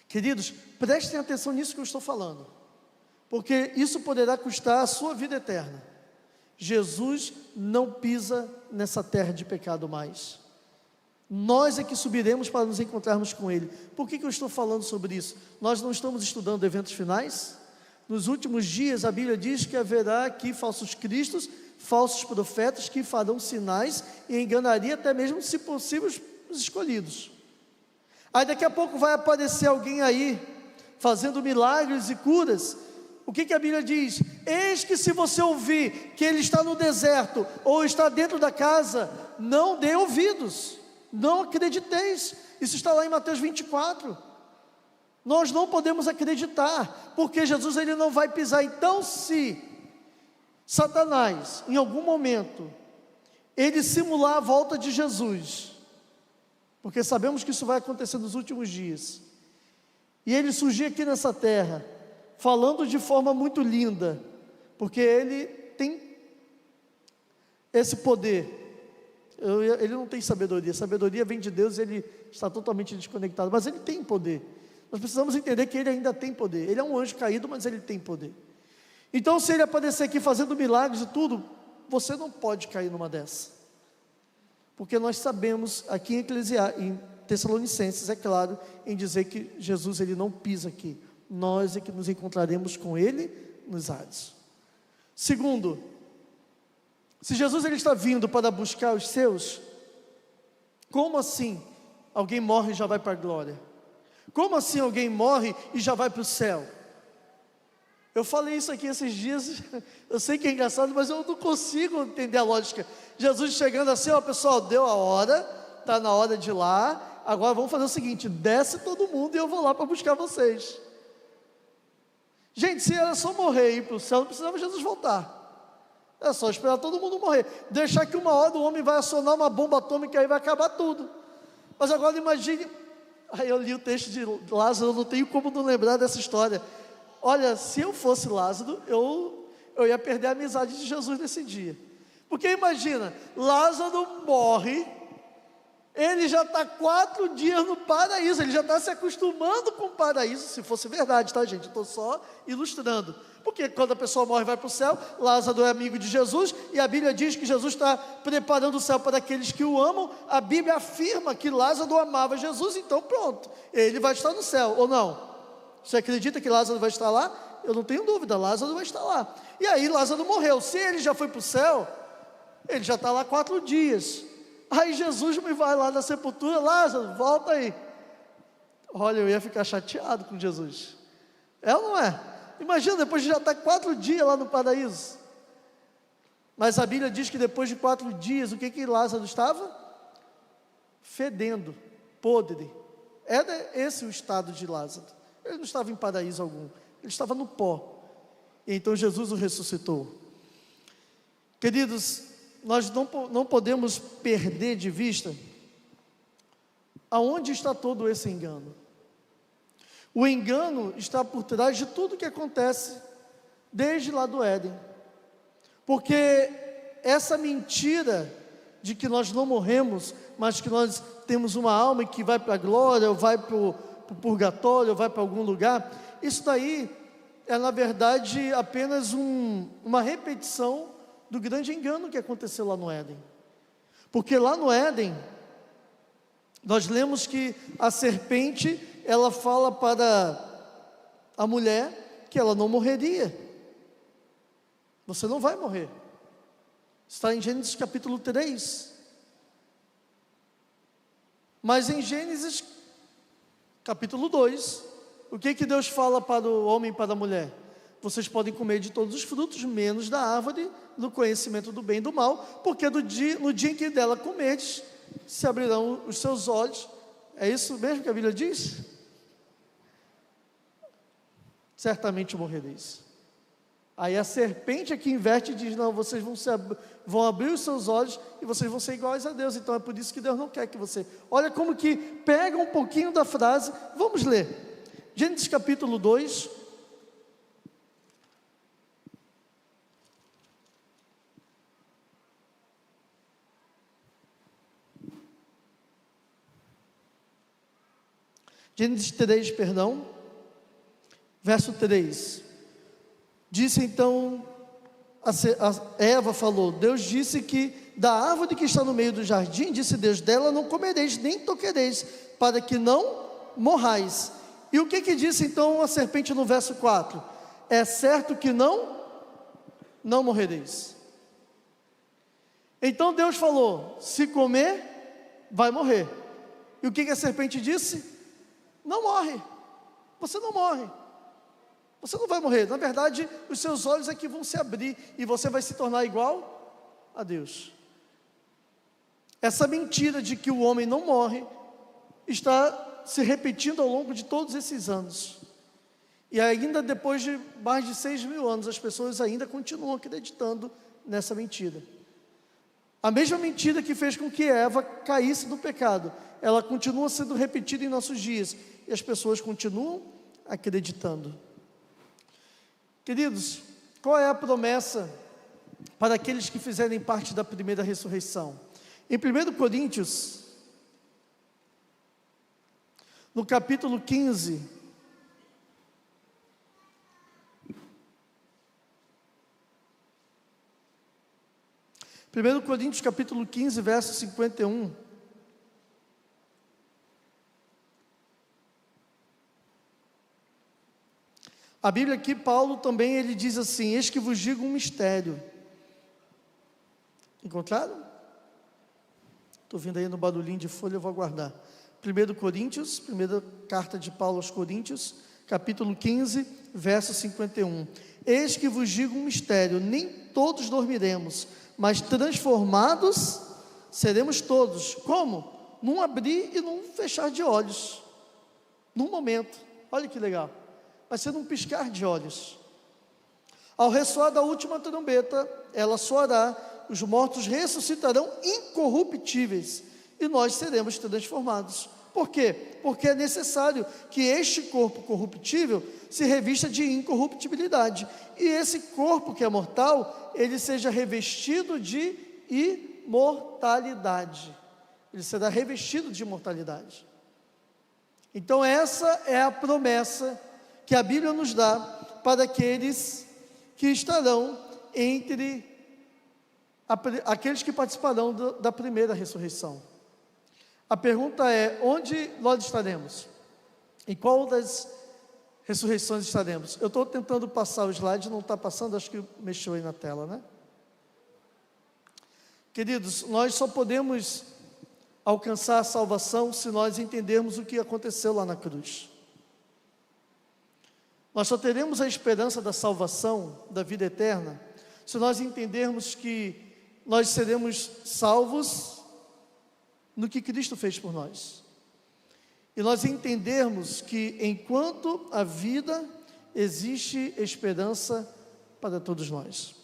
Speaker 1: Queridos, prestem atenção nisso que eu estou falando, porque isso poderá custar a sua vida eterna. Jesus não pisa nessa terra de pecado mais. Nós é que subiremos para nos encontrarmos com Ele. Por que eu estou falando sobre isso? Nós não estamos estudando eventos finais? Nos últimos dias a Bíblia diz que haverá aqui falsos cristos, falsos profetas que farão sinais e enganaria até mesmo, se possível, os escolhidos. Aí daqui a pouco vai aparecer alguém aí fazendo milagres e curas. O que a Bíblia diz? Eis que se você ouvir que ele está no deserto ou está dentro da casa, não dê ouvidos, não acrediteis. Isso está lá em Mateus 24. Nós não podemos acreditar, porque Jesus, ele não vai pisar. Então, se Satanás, em algum momento, ele simular a volta de Jesus, porque sabemos que isso vai acontecer nos últimos dias, e ele surgir aqui nessa terra, falando de forma muito linda, porque ele tem esse poder. Ele não tem sabedoria, sabedoria vem de Deus, ele está totalmente desconectado, mas ele tem poder. Nós precisamos entender que ele ainda tem poder. Ele é um anjo caído, mas ele tem poder. Então, se ele aparecer aqui fazendo milagres e tudo, você não pode cair numa dessa, porque nós sabemos aqui em Tessalonicenses, é claro, em dizer que Jesus, ele não pisa aqui. Nós é que nos encontraremos com ele nos ares. Segundo, se Jesus, ele está vindo para buscar os seus, como assim alguém morre e já vai para a glória? Como assim alguém morre e já vai para o céu? Eu falei isso aqui esses dias, eu sei que é engraçado, mas eu não consigo entender a lógica. Jesus chegando assim: ó pessoal, deu a hora, está na hora de ir lá, agora vamos fazer o seguinte, desce todo mundo e eu vou lá para buscar vocês. Gente, se era só morrer e ir para o céu, não precisava Jesus voltar. É só esperar todo mundo morrer, deixar que uma hora o homem vai acionar uma bomba atômica e aí vai acabar tudo. Mas agora imagine, aí eu li o texto de Lázaro, eu não tenho como não lembrar dessa história. Olha, se eu fosse Lázaro, eu ia perder a amizade de Jesus nesse dia. Porque imagina, Lázaro morre, ele já está 4 dias no paraíso, ele já está se acostumando com o paraíso, se fosse verdade, tá gente? Estou só ilustrando. Porque quando a pessoa morre e vai para o céu, Lázaro é amigo de Jesus, e a Bíblia diz que Jesus está preparando o céu para aqueles que o amam. A Bíblia afirma que Lázaro amava Jesus, então pronto, ele vai estar no céu, ou não? Você acredita que Lázaro vai estar lá? Eu não tenho dúvida, Lázaro vai estar lá. E aí Lázaro morreu, se ele já foi para o céu, ele já está lá 4 dias. Aí Jesus me vai lá na sepultura: Lázaro, volta aí. Olha, eu ia ficar chateado com Jesus. É ou não é? Imagina, depois de já estar 4 dias lá no paraíso. Mas a Bíblia diz que depois de 4 dias, o que Lázaro estava? Fedendo, podre. Era esse o estado de Lázaro. Ele não estava em paraíso algum, ele estava no pó. E então Jesus o ressuscitou. Queridos, nós não podemos perder de vista aonde está todo esse engano. O engano está por trás de tudo que acontece desde lá do Éden, porque essa mentira de que nós não morremos, mas que nós temos uma alma e que vai para a glória, ou vai para o purgatório, ou vai para algum lugar, isso daí é na verdade apenas uma repetição do grande engano que aconteceu lá no Éden. Porque lá no Éden, nós lemos que a serpente, ela fala para a mulher que ela não morreria. Você não vai morrer. Está em Gênesis capítulo 3. Mas em Gênesis capítulo 2, o que Deus fala para o homem e para a mulher? Vocês podem comer de todos os frutos, menos da árvore do conhecimento do bem e do mal, porque no dia em que dela comerdes, se abrirão os seus olhos. É isso mesmo que a Bíblia diz? Certamente morrereis. Aí a serpente é que inverte e diz: não, vocês vão abrir os seus olhos e vocês vão ser iguais a Deus. Então é por isso que Deus não quer que você... Olha como que pega um pouquinho da frase. Vamos ler. Gênesis capítulo 2. Gênesis 3, perdão. Verso 3. Disse então, Eva falou: Deus disse que da árvore que está no meio do jardim, disse Deus, dela não comereis, nem toquereis, para que não morrais. E o que disse então a serpente no verso 4? É certo que não morrereis. Então Deus falou: se comer, vai morrer. E o que a serpente disse? Não morre, você não morre. Você não vai morrer. Na verdade, os seus olhos é que vão se abrir e você vai se tornar igual a Deus. Essa mentira de que o homem não morre está se repetindo ao longo de todos esses anos. E ainda depois de mais de 6.000 anos, as pessoas ainda continuam acreditando nessa mentira. A mesma mentira que fez com que Eva caísse no pecado, ela continua sendo repetida em nossos dias. E as pessoas continuam acreditando. Queridos, qual é a promessa para aqueles que fizerem parte da primeira ressurreição? Em 1 Coríntios, no capítulo 15, capítulo 15, verso 51. A Bíblia aqui, Paulo também, ele diz assim: eis que vos digo um mistério. Encontraram? Estou vindo aí no barulhinho de folha, eu vou aguardar. 1 Coríntios, primeira carta de Paulo aos Coríntios, capítulo 15, verso 51. Eis que vos digo um mistério, nem todos dormiremos, mas transformados seremos todos. Como? Num abrir e num fechar de olhos. Num momento. Olha que legal. Vai ser num piscar de olhos. Ao ressoar da última trombeta, ela soará, os mortos ressuscitarão incorruptíveis, e nós seremos transformados. Por quê? Porque é necessário que este corpo corruptível se revista de incorruptibilidade, e esse corpo que é mortal, ele seja revestido de imortalidade. Ele será revestido de imortalidade. Então essa é a promessa que a Bíblia nos dá para aqueles que estarão entre aqueles que participarão da primeira ressurreição. A pergunta é: onde nós estaremos? Em qual das ressurreições estaremos? Eu estou tentando passar o slide, não está passando, acho que mexeu aí na tela, né? Queridos, nós só podemos alcançar a salvação se nós entendermos o que aconteceu lá na cruz. Nós só teremos a esperança da salvação, da vida eterna, se nós entendermos que nós seremos salvos no que Cristo fez por nós. E nós entendermos que enquanto a vida, existe esperança para todos nós.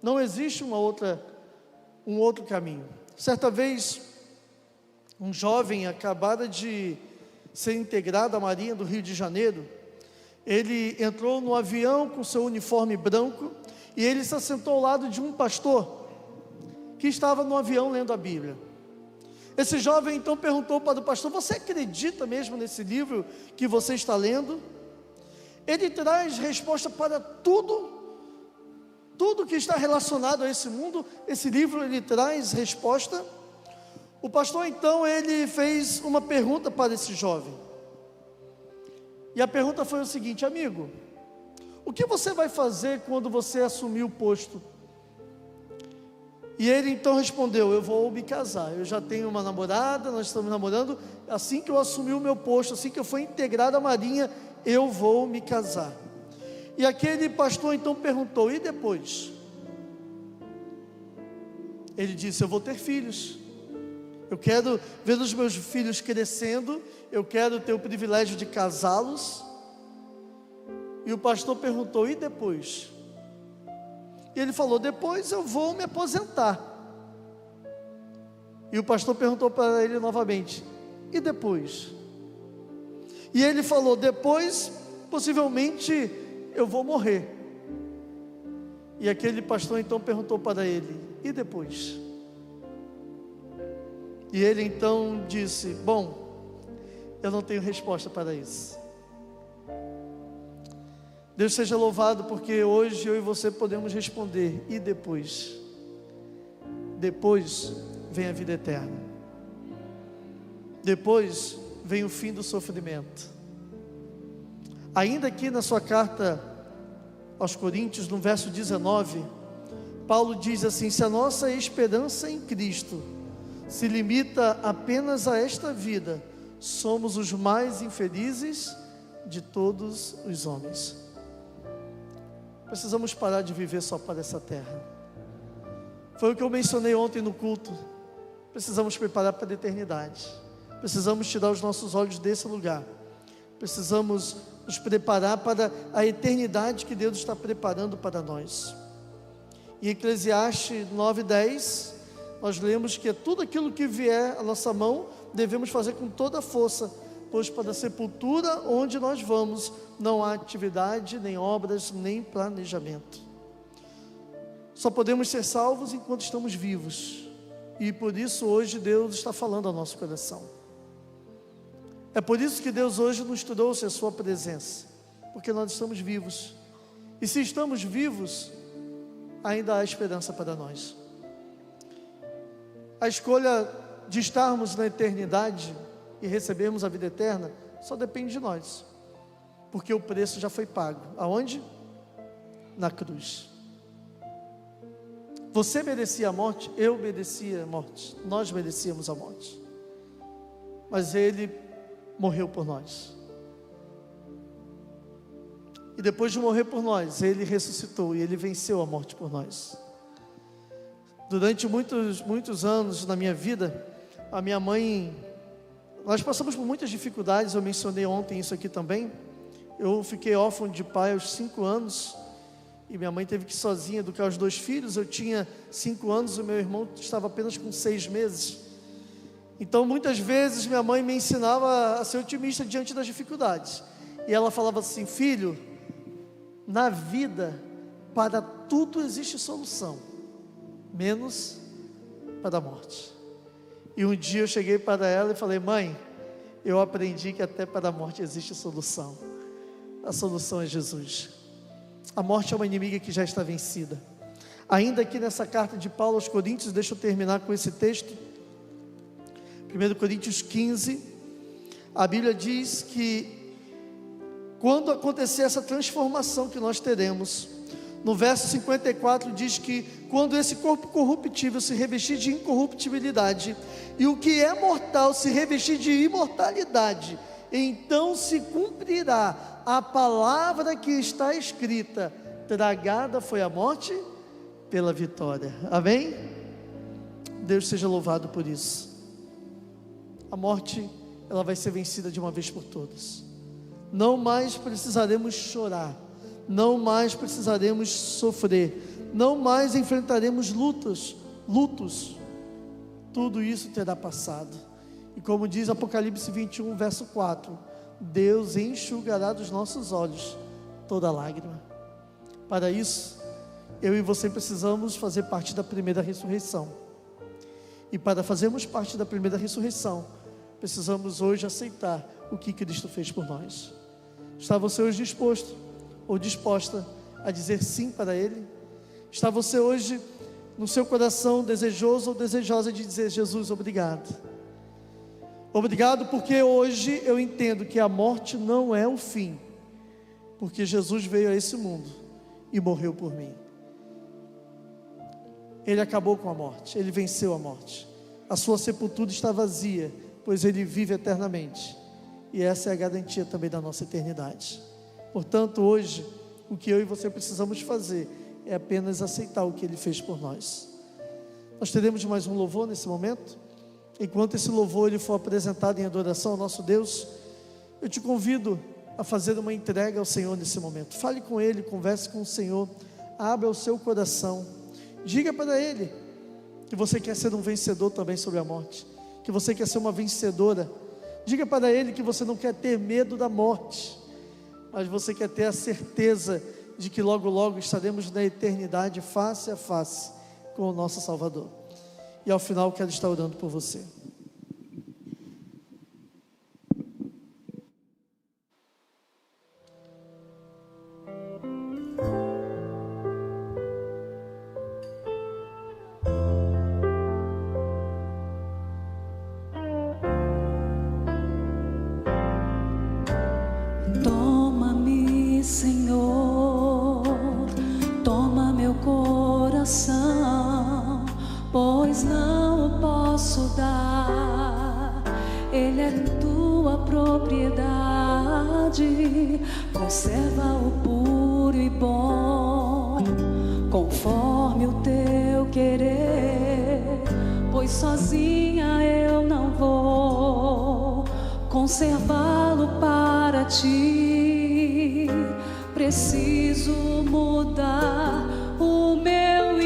Speaker 1: Não existe um outro caminho. Certa vez, um jovem acabara de ser integrado à Marinha do Rio de Janeiro. Ele entrou no avião com seu uniforme branco e ele se assentou ao lado de um pastor que estava no avião lendo a Bíblia. Esse jovem então perguntou para o pastor: você acredita mesmo nesse livro que você está lendo? Ele traz resposta para tudo que está relacionado a esse mundo. Esse livro, ele traz resposta. O pastor então, ele fez uma pergunta para esse jovem. E a pergunta foi o seguinte: amigo, o que você vai fazer quando você assumir o posto? E ele então respondeu: eu vou me casar, eu já tenho uma namorada, nós estamos namorando, assim que eu assumir o meu posto, assim que eu for integrado à Marinha, eu vou me casar. E aquele pastor então perguntou: e depois? Ele disse: eu vou ter filhos. Eu quero ver os meus filhos crescendo, eu quero ter o privilégio de casá-los. E o pastor perguntou: e depois? E ele falou: depois eu vou me aposentar. E o pastor perguntou para ele novamente: e depois? E ele falou: depois, possivelmente, eu vou morrer. E aquele pastor então perguntou para ele: e depois? E ele então disse: bom, eu não tenho resposta para isso. Deus seja louvado, porque hoje eu e você podemos responder: e depois? Depois vem a vida eterna. Depois vem o fim do sofrimento. Ainda aqui na sua carta aos Coríntios, no verso 19, Paulo diz assim: se a nossa esperança em Cristo se limita apenas a esta vida, somos os mais infelizes de todos os homens. Precisamos parar de viver só para essa terra. Foi o que eu mencionei ontem no culto. Precisamos preparar para a eternidade. Precisamos tirar os nossos olhos desse lugar. Precisamos nos preparar para a eternidade que Deus está preparando para nós. Em Eclesiastes 9:10, nós lemos que tudo aquilo que vier à nossa mão, devemos fazer com toda a força, pois para a sepultura onde nós vamos, não há atividade, nem obras, nem planejamento. Só podemos ser salvos enquanto estamos vivos, e por isso hoje Deus está falando ao nosso coração. É por isso que Deus hoje nos trouxe a sua presença, porque nós estamos vivos, e se estamos vivos, ainda há esperança para nós. A escolha de estarmos na eternidade e recebermos a vida eterna só depende de nós, porque o preço já foi pago. Aonde? Na cruz. Você merecia a morte, eu merecia a morte, nós merecíamos a morte, mas Ele morreu por nós, e depois de morrer por nós, Ele ressuscitou e Ele venceu a morte por nós. Durante muitos anos na minha vida, a minha mãe, nós passamos por muitas dificuldades. Eu mencionei ontem isso aqui também. Eu fiquei órfão de pai aos 5 anos, e minha mãe teve que ir sozinha educar os 2 filhos. Eu tinha 5 anos, o meu irmão estava apenas com 6 meses. Então muitas vezes minha mãe me ensinava a ser otimista diante das dificuldades, e ela falava assim: filho, na vida para tudo existe solução, menos para a morte. E um dia eu cheguei para ela e falei: mãe, eu aprendi que até para a morte existe solução. A solução é Jesus. A morte é uma inimiga que já está vencida. Ainda aqui nessa carta de Paulo aos Coríntios, deixa eu terminar com esse texto. 1 Coríntios 15, a Bíblia diz que quando acontecer essa transformação que nós teremos, no verso 54 diz que quando esse corpo corruptível se revestir de incorruptibilidade, e o que é mortal se revestir de imortalidade, então se cumprirá a palavra que está escrita: tragada foi a morte pela vitória. Amém? Deus seja louvado por isso. A morte, ela vai ser vencida de uma vez por todas. Não mais precisaremos chorar, não mais precisaremos sofrer, não mais enfrentaremos lutos. Tudo isso terá passado. E como diz Apocalipse 21, verso 4, Deus enxugará dos nossos olhos toda lágrima. Para isso, eu e você precisamos fazer parte da primeira ressurreição. E para fazermos parte da primeira ressurreição, precisamos hoje aceitar o que Cristo fez por nós. Está você hoje disposto ou disposta a dizer sim para Ele? Está você hoje no seu coração desejoso ou desejosa de dizer: Jesus, obrigado. Obrigado, porque hoje eu entendo que a morte não é o fim, porque Jesus veio a esse mundo e morreu por mim. Ele acabou com a morte, Ele venceu a morte. A sua sepultura está vazia, pois Ele vive eternamente, e essa é a garantia também da nossa eternidade. Portanto, hoje, o que eu e você precisamos fazer é apenas aceitar o que Ele fez por nós. Nós teremos mais um louvor nesse momento. enquanto esse louvor ele for apresentado em adoração ao nosso Deus, eu te convido a fazer uma entrega ao Senhor nesse momento. Fale com Ele, converse com o Senhor, abra o seu coração, diga para Ele que você quer ser um vencedor também sobre a morte, que você quer ser uma vencedora. Diga para Ele que você não quer ter medo da morte, mas você quer ter a certeza de que logo logo estaremos na eternidade face a face com o nosso Salvador. E ao final quero estar orando por você.
Speaker 2: Toma-me, Senhor, toma meu coração, pois não o posso dar, ele é tua propriedade. Conserva-o puro e bom, conforme o teu querer, pois sozinha eu não vou conservá-lo para ti. Preciso mudar o meu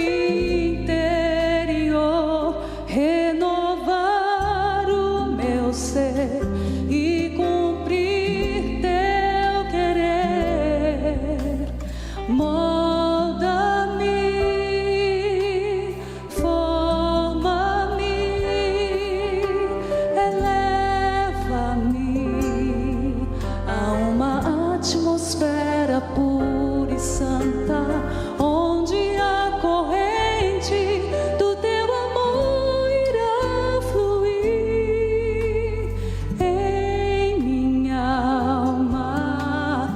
Speaker 2: interior, renovar o meu ser e cumprir teu querer. Molda-me, forma-me, eleva-me a uma atmosfera pura e santa, onde a corrente do teu amor irá fluir em minha alma,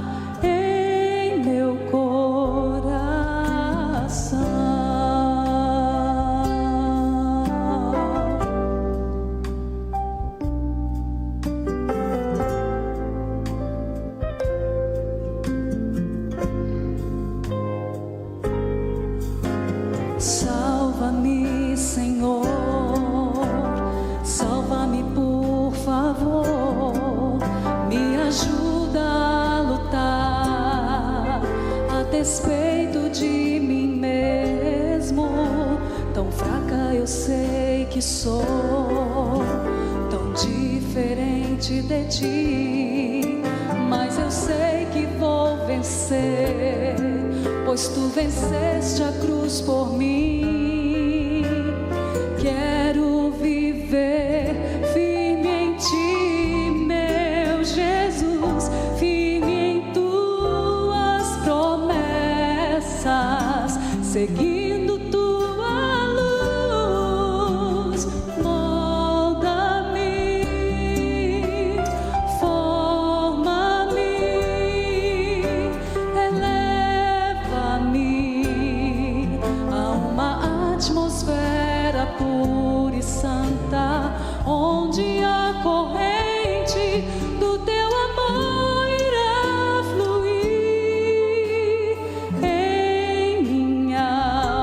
Speaker 2: em meu coração. Salva-me, Senhor, salva-me por favor, me ajuda a lutar a despeito de mim mesmo. Tão fraca eu sei que sou, tão diferente de ti, mas eu sei que vou vencer, pois tu venceste a cruz por mim. Quero viver firme em ti, meu Jesus, firme em tuas promessas, seguindo tua luz. Molda-me, forma-me, eleva-me a uma atmosfera pura e santa, onde a corrente do teu amor irá fluir em minha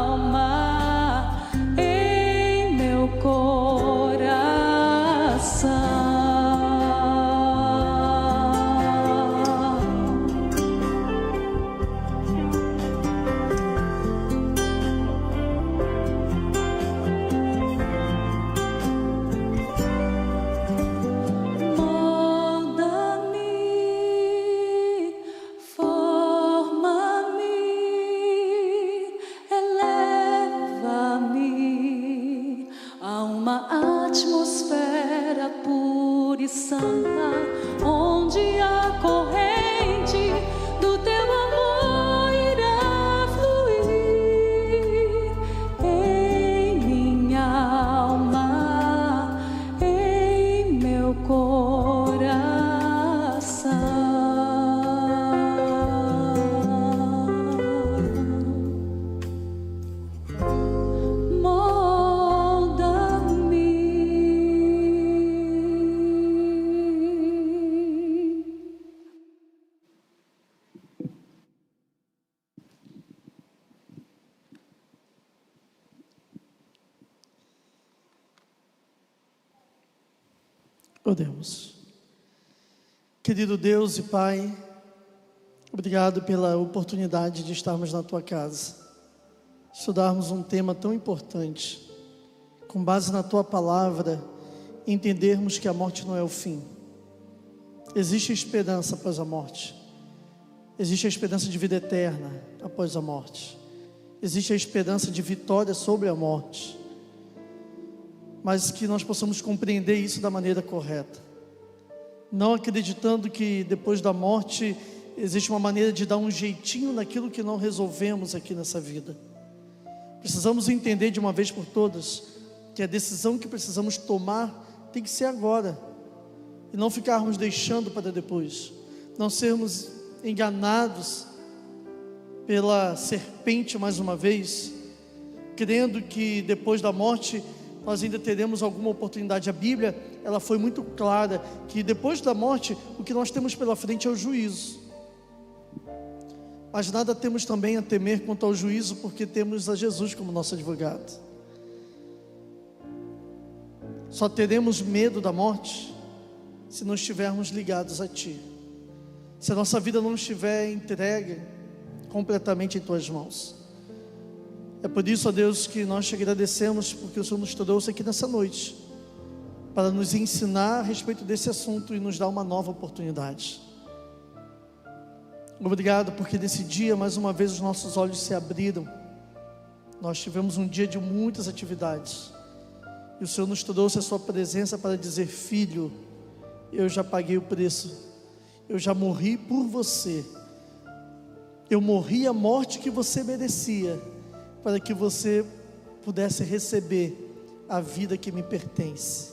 Speaker 1: Oremos. Querido Deus e Pai, obrigado pela oportunidade de estarmos na Tua casa, estudarmos um tema tão importante, com base na Tua palavra, entendermos que a morte não é o fim. Existe esperança após a morte, existe a esperança de vida eterna após a morte, existe a esperança de vitória sobre a morte, mas que nós possamos compreender isso da maneira correta, não acreditando que depois da morte existe uma maneira de dar um jeitinho naquilo que não resolvemos aqui nessa vida. Precisamos entender de uma vez por todas que a decisão que precisamos tomar tem que ser agora, e não ficarmos deixando para depois, não sermos enganados pela serpente mais uma vez, crendo que depois da morte nós ainda teremos alguma oportunidade. A Bíblia, ela foi muito clara, que depois da morte, o que nós temos pela frente é o juízo, mas nada temos também a temer quanto ao juízo, porque temos a Jesus como nosso advogado. Só teremos medo da morte se não estivermos ligados a Ti, se a nossa vida não estiver entregue completamente em Tuas mãos. É por isso, ó Deus, que nós te agradecemos, porque o Senhor nos trouxe aqui nessa noite para nos ensinar a respeito desse assunto e nos dar uma nova oportunidade. Obrigado, porque nesse dia, mais uma vez, os nossos olhos se abriram. Nós tivemos um dia de muitas atividades, e o Senhor nos trouxe a sua presença para dizer: filho, eu já paguei o preço, eu já morri por você, eu morri a morte que você merecia, para que você pudesse receber a vida que me pertence.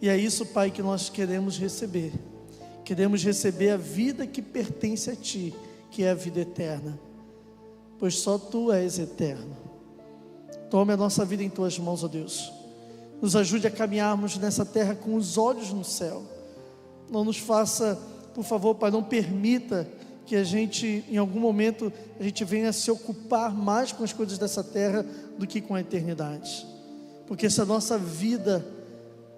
Speaker 1: E é isso, Pai, que nós queremos receber. Queremos receber a vida que pertence a Ti, que é a vida eterna, pois só Tu és eterno. Tome a nossa vida em Tuas mãos, ó Deus. Nos ajude a caminharmos nessa terra com os olhos no céu. Não nos faça, por favor, Pai, não permita que a gente, em algum momento, a gente venha se ocupar mais com as coisas dessa terra do que com a eternidade, porque se a nossa vida,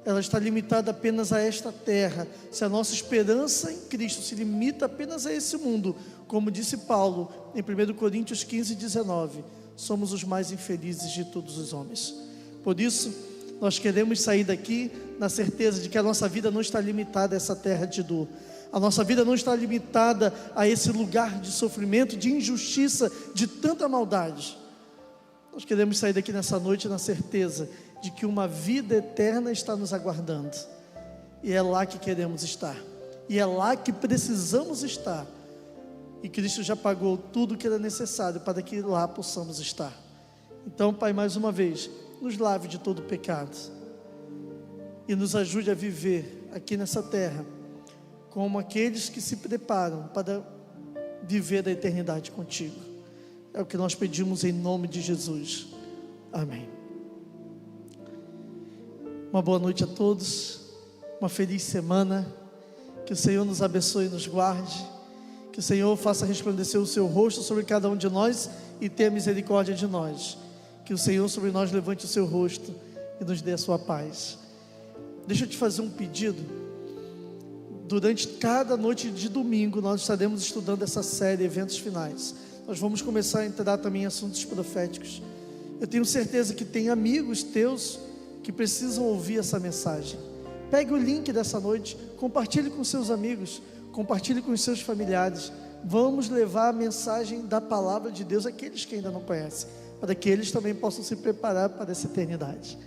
Speaker 1: ela está limitada apenas a esta terra, se a nossa esperança em Cristo se limita apenas a esse mundo, como disse Paulo em 1 Coríntios 15:19, somos os mais infelizes de todos os homens. Por isso, nós queremos sair daqui na certeza de que a nossa vida não está limitada a essa terra de dor. A nossa vida não está limitada a esse lugar de sofrimento, de injustiça, de tanta maldade. Nós queremos sair daqui nessa noite na certeza de que uma vida eterna está nos aguardando, e é lá que queremos estar, e é lá que precisamos estar, e Cristo já pagou tudo o que era necessário para que lá possamos estar. Então, Pai, mais uma vez, nos lave de todo pecado e nos ajude a viver aqui nessa terra como aqueles que se preparam para viver a eternidade contigo. É o que nós pedimos em nome de Jesus. Amém. Uma boa noite a todos, uma feliz semana, que o Senhor nos abençoe e nos guarde, que o Senhor faça resplandecer o seu rosto sobre cada um de nós e tenha misericórdia de nós, que o Senhor sobre nós levante o seu rosto e nos dê a sua paz. Deixa eu te fazer um pedido. Durante cada noite de domingo nós estaremos estudando essa série Eventos Finais. Nós vamos começar a entrar também em assuntos proféticos. Eu tenho certeza que tem amigos teus que precisam ouvir essa mensagem. Pegue o link dessa noite, compartilhe com seus amigos, compartilhe com os seus familiares. Vamos levar a mensagem da palavra de Deus àqueles que ainda não conhecem, para que eles também possam se preparar para essa eternidade.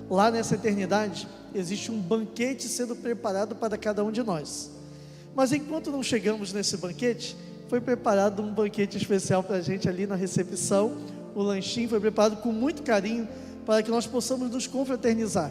Speaker 1: Lá nessa eternidade existe um banquete sendo preparado para cada um de nós. Mas enquanto não chegamos nesse banquete, foi preparado um banquete especial para a gente ali na recepção. O lanchinho foi preparado com muito carinho para que nós possamos nos confraternizar.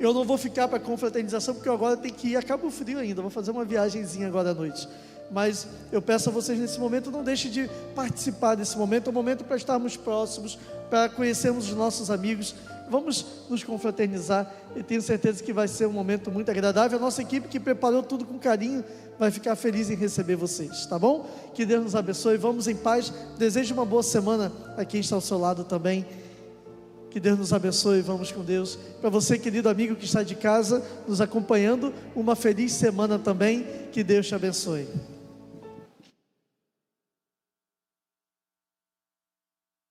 Speaker 1: Eu não vou ficar para a confraternização, porque eu agora tenho que ir a Cabo Frio ainda, vou fazer uma viagenzinha agora à noite. Mas eu peço a vocês nesse momento, não deixem de participar desse momento. É um momento para estarmos próximos, para conhecermos os nossos amigos. Vamos nos confraternizar e tenho certeza que vai ser um momento muito agradável. A nossa equipe que preparou tudo com carinho vai ficar feliz em receber vocês, tá bom? Que Deus nos abençoe, vamos em paz. Desejo uma boa semana a quem está ao seu lado também. Que Deus nos abençoe, vamos com Deus. Para você, querido amigo que está de casa, nos acompanhando, uma feliz semana também, que Deus te abençoe.